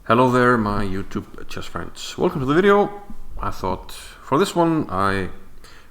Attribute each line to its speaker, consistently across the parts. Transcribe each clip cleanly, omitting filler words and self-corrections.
Speaker 1: Hello there, my YouTube chess friends. Welcome to the video. I thought for this one I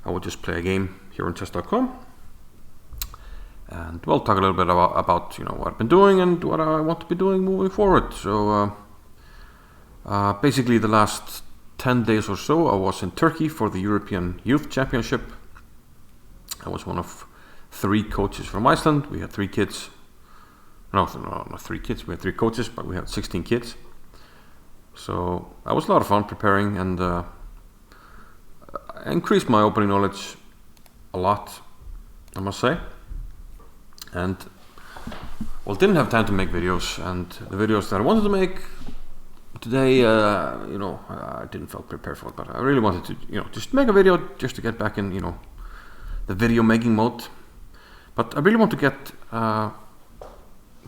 Speaker 1: would just play a game here on chess.com and talk a little bit about what I've been doing and what I want to be doing moving forward. So basically the last 10 days or so I was in Turkey for the European Youth Championship. I was one of 3 coaches from Iceland. We had 3 kids. No, not 3 kids. We had 3 coaches, but we had 16 kids. So that was a lot of fun preparing, and I increased my opening knowledge a lot, I must say. And didn't have time to make videos, and the videos that I wanted to make today, I didn't feel prepared for it, but I really wanted to, just make a video just to get back in, the video making mode. But I really want to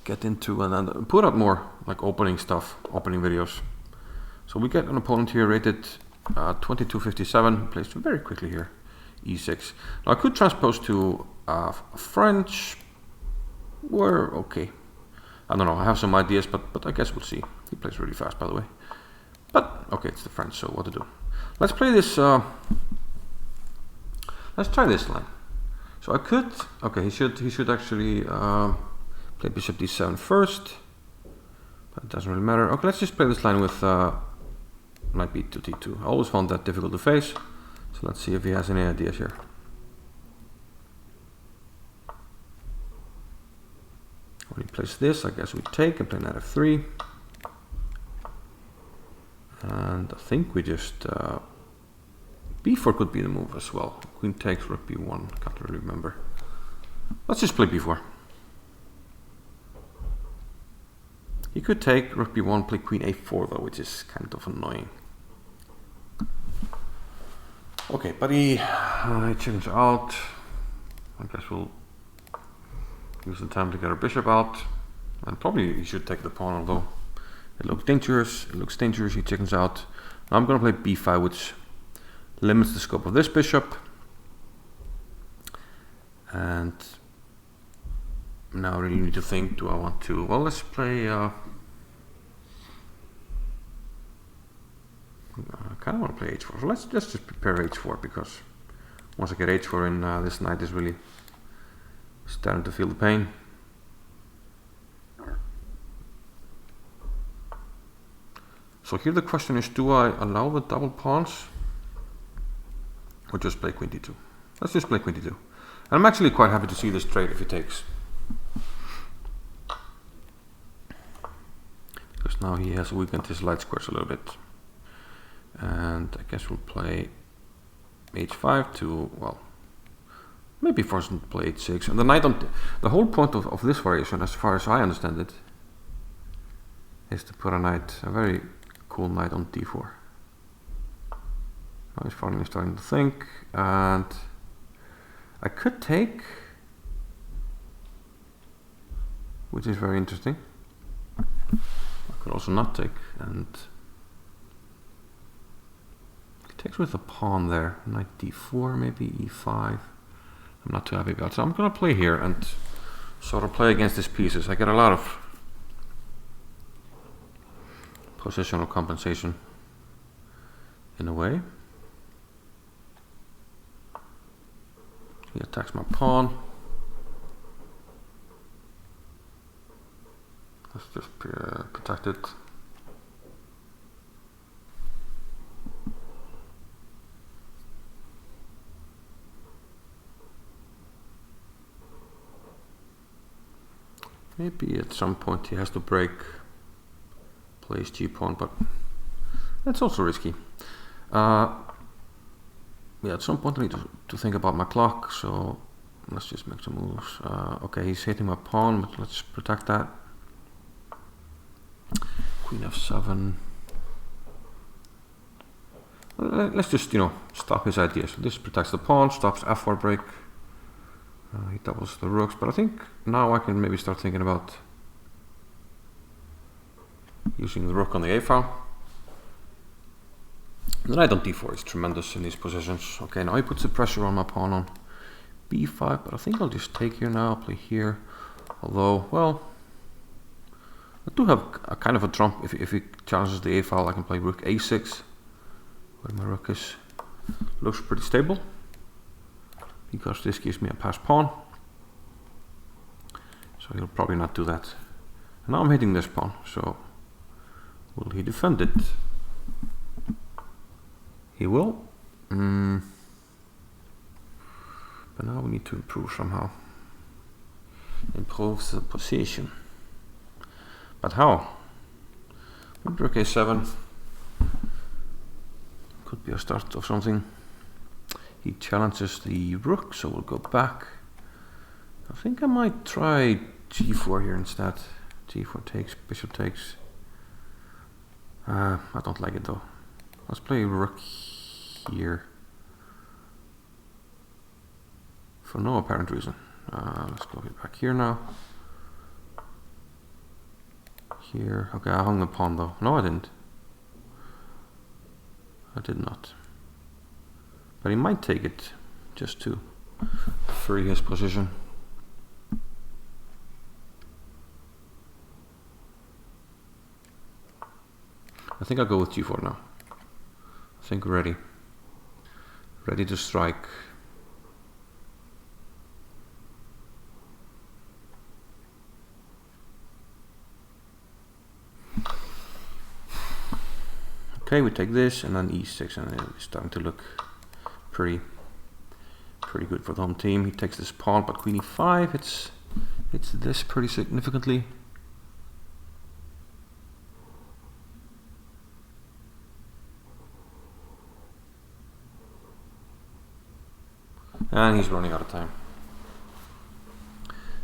Speaker 1: get into and put out more like opening videos. So we get an opponent here rated 2257, placed very quickly here, e6. Now I could transpose to French. We're okay. I don't know, I have some ideas, but I guess we'll see. He plays really fast, by the way. But okay, it's the French, so what to do? Let's play this. Let's try this line. So I could. Okay, he should actually play bishop d7 first, but it doesn't really matter. Okay, let's just play this line with knight b to t2. I always found that difficult to face, so let's see if he has any ideas here. When he plays this, I guess we take and play knight f3, and I think we just b4 could be the move as well. Queen takes, rook b1. Can't really remember. Let's just play b4. He could take rook b1, play queen a4 though, which is kind of annoying. Okay, but he checks out. I guess we'll use the time to get our bishop out, and probably he should take the pawn, although it looks dangerous. He chickens out. Now I'm going to play b5, which limits the scope of this bishop. And now I really need to think, do I want to, well, let's play, I kind of want to play h4, so let's just prepare h4, because once I get h4 in, this knight is really starting to feel the pain. So here the question is, do I allow the double pawns, or just play queen d2? Let's just play queen d2. And I'm actually quite happy to see this trade if he takes. Because now he has weakened his light squares a little bit. And I guess we'll play h5 to, well, maybe force him to play h6. And the knight on the whole point of this variation, as far as I understand it, is to put a very cool knight on d4. Now he's finally starting to think, and I could take, which is very interesting. I could also not take, and he takes with a pawn there. Knight d4, maybe e5. I'm not too happy about it. So I'm going to play here and sort of play against his pieces. I get a lot of positional compensation in a way. He attacks my pawn. Let's just protect it. Maybe at some point he has to break, play his g-pawn, but that's also risky. Yeah, at some point I need to think about my clock, so let's just make some moves. Okay, he's hitting my pawn, but let's protect that. Queen f7. Let's just, stop his ideas. So this protects the pawn, stops f4 break. He doubles the rooks, but I think now I can maybe start thinking about using the rook on the a file. The knight on d4 is tremendous in these positions. Okay, now he puts the pressure on my pawn on b5, but I think I'll just take here now, play here. Although, well, I do have a kind of a trump. If he challenges the a file, I can play rook a6, where my rook is looks pretty stable, because this gives me a passed pawn. So he'll probably not do that. And now I'm hitting this pawn, so will he defend it? He will. But now we need to improve somehow. Improve the position. But how? With rook a7 could be a start of something. He challenges the rook, so we'll go back. I think I might try g4 here instead. g4 takes, bishop takes. I don't like it though. Let's play rook here. For no apparent reason. Let's go back here now. Here. Okay, I hung the pawn though. No, I didn't. I did not. But he might take it just to free his position. I think I'll go with g4 now. I think ready. Ready to strike. Okay, we take this and then e6, and it's starting to look pretty good for the home team. He takes this pawn, but queen e5, it's this pretty significantly. And he's running out of time.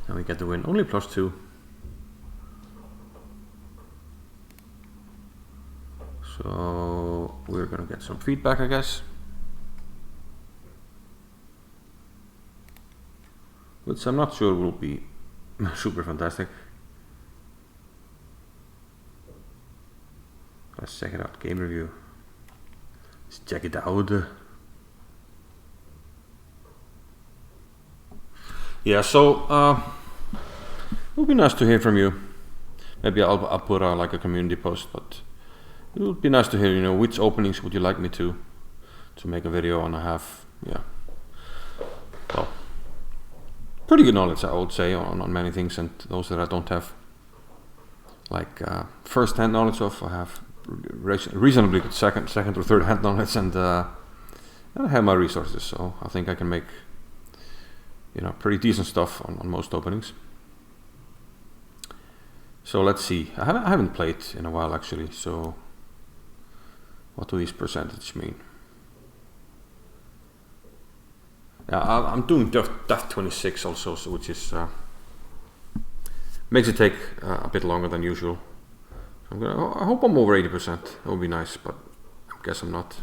Speaker 1: And we get the win, only +2. So we're gonna get some feedback, I guess. Which I'm not sure will be super fantastic. Let's check it out, game review. Let's check it out. Yeah, so it would be nice to hear from you. Maybe I'll put like a community post, but it would be nice to hear, you know, which openings would you like me to make a video on. I have, yeah, well, pretty good knowledge, I would say, on many things, and those that I don't have like first-hand knowledge of, I have reasonably good second or third-hand knowledge, and I have my resources, so I think I can make, you know, pretty decent stuff on most openings. So let's see. I haven't played in a while actually, so what do these percentages mean? Yeah, I'm doing def 26 also, so which is makes it take a bit longer than usual. I hope I'm over 80%. That would be nice, but I guess I'm not.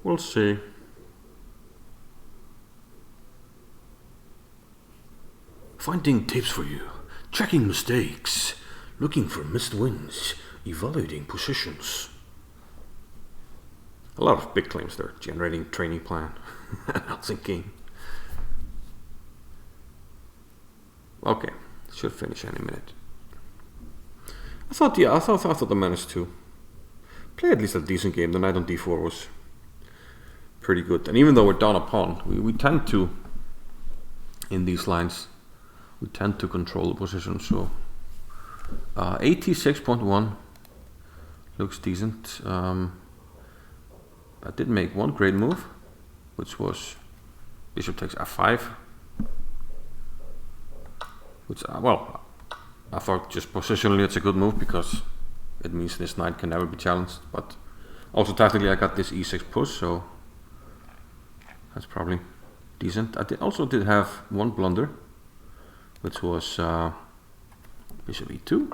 Speaker 1: We'll see. Finding tips for you, checking mistakes, looking for missed wins, evaluating positions. A lot of big claims there. Generating training plan. I was thinking. Okay, should finish any minute. I thought I managed to play at least a decent game. The knight on d4 was pretty good, and even though we're down a pawn, we tend to, in these lines, we tend to control the position. So 86.1 looks decent. I did make one great move, which was bishop takes f5, which well, I thought just positionally it's a good move because it means this knight can never be challenged, but also tactically I got this e6 push, so that's probably decent. I also did have one blunder, which was bishop e2.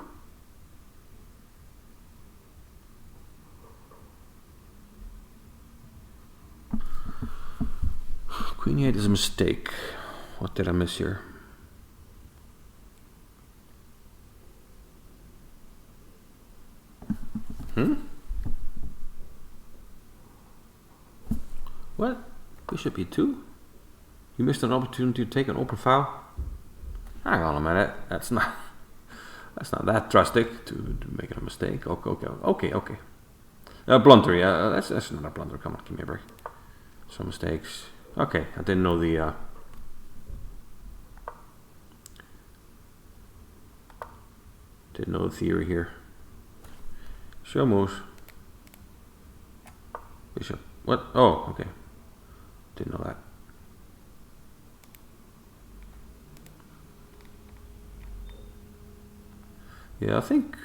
Speaker 1: Queen e8 is a mistake. What did I miss here? What? Bishop e2? You missed an opportunity to take an open file? Hang on a minute. That's not that drastic to make a mistake. Okay. Blunder, yeah, that's not a blunder. Come on, give me a break. Some mistakes. Okay, I didn't know the theory here. Show moves. Bishop. What? Oh, okay. Didn't know that. Yeah, I think.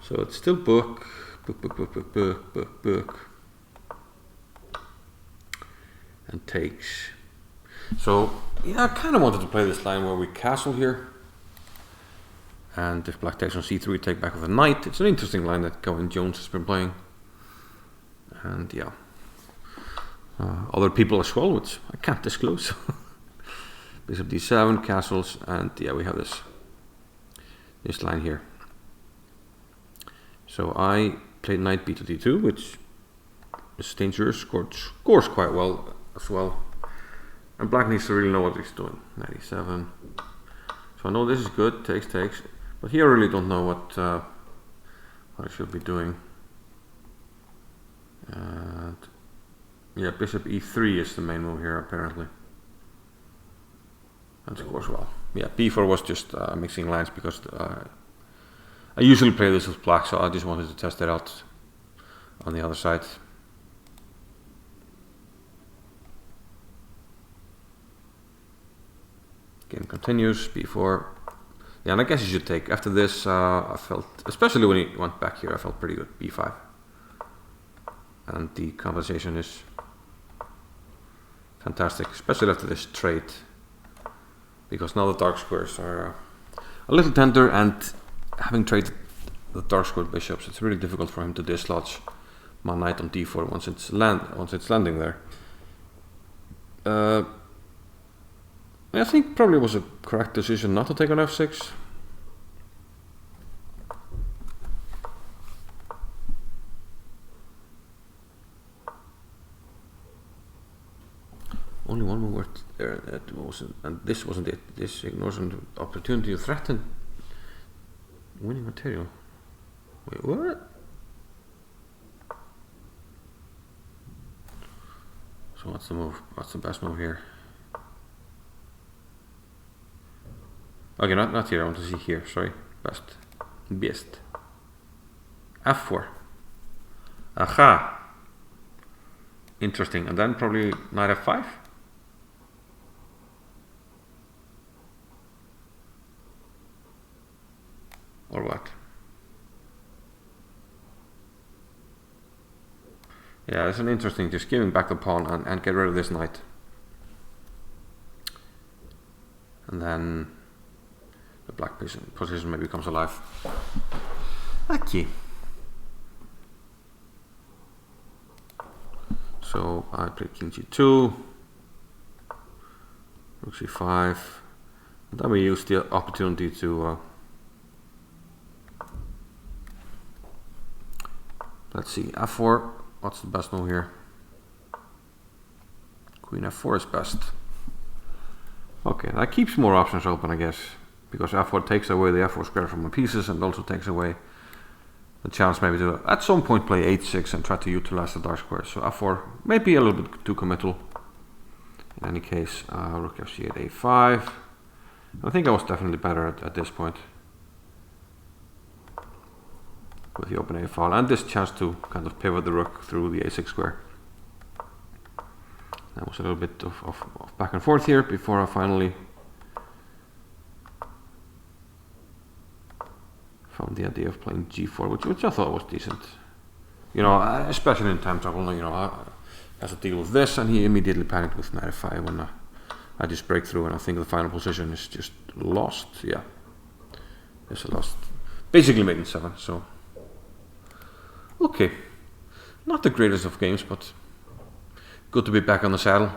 Speaker 1: So it's still book. And takes. So, yeah, I kind of wanted to play this line where we castle here. And if black takes on c3, take back with a knight. It's an interesting line that Cohen Jones has been playing. And yeah. Other people as well, which I can't disclose. Bishop d7, castles, and yeah, we have this line here. So I played knight b to d2, which is dangerous, scores quite well as well. And black needs to really know what he's doing. Knight e7. So I know this is good, takes. But here I really don't know what I should be doing. And yeah, bishop e3 is the main move here apparently. And scores well. Yeah, b4 was just mixing lines because I usually play this with black, so I just wanted to test it out on the other side. Game continues, b4. Yeah, and I guess you should take. After this, I felt, especially when he went back here, I felt pretty good. b5. And the compensation is fantastic, especially after this trade. Because now the dark squares are a little tender, and having traded the dark square bishops, it's really difficult for him to dislodge my knight on d4 once it's landing there. I think probably was a correct decision not to take on f6. Only one more word there, that wasn't, and this wasn't it. This ignores an opportunity to threaten winning material. Wait, what? So what's the move? What's the best move here? Okay, not here. I want to see here. Sorry, best. f4. Aha. Interesting. And then probably knight f5. Or what? Yeah, it's an interesting, just giving back the pawn and get rid of this knight. And then the black position maybe comes alive. Okay. So I played king g2, rook c5, and then we use the opportunity to let's see, f4. What's the best move here? Queen f4 is best. Okay, that keeps more options open, I guess, because f4 takes away the f4 square from my pieces and also takes away the chance maybe to at some point play h6 and try to utilize the dark square. So f4 may be a little bit too committal. In any case, rook f8, a5. I think I was definitely better at this point with the open a file and this chance to kind of pivot the rook through the a6 square. That was a little bit of back and forth here before I finally found the idea of playing g4, which I thought was decent. You know, especially in time trouble, you know, I had to deal with this, and he immediately panicked with knight f5 when I just break through, and I think the final position is just lost. Yeah, it's a lost. Basically made in 7, so. Okay, not the greatest of games, but good to be back on the saddle.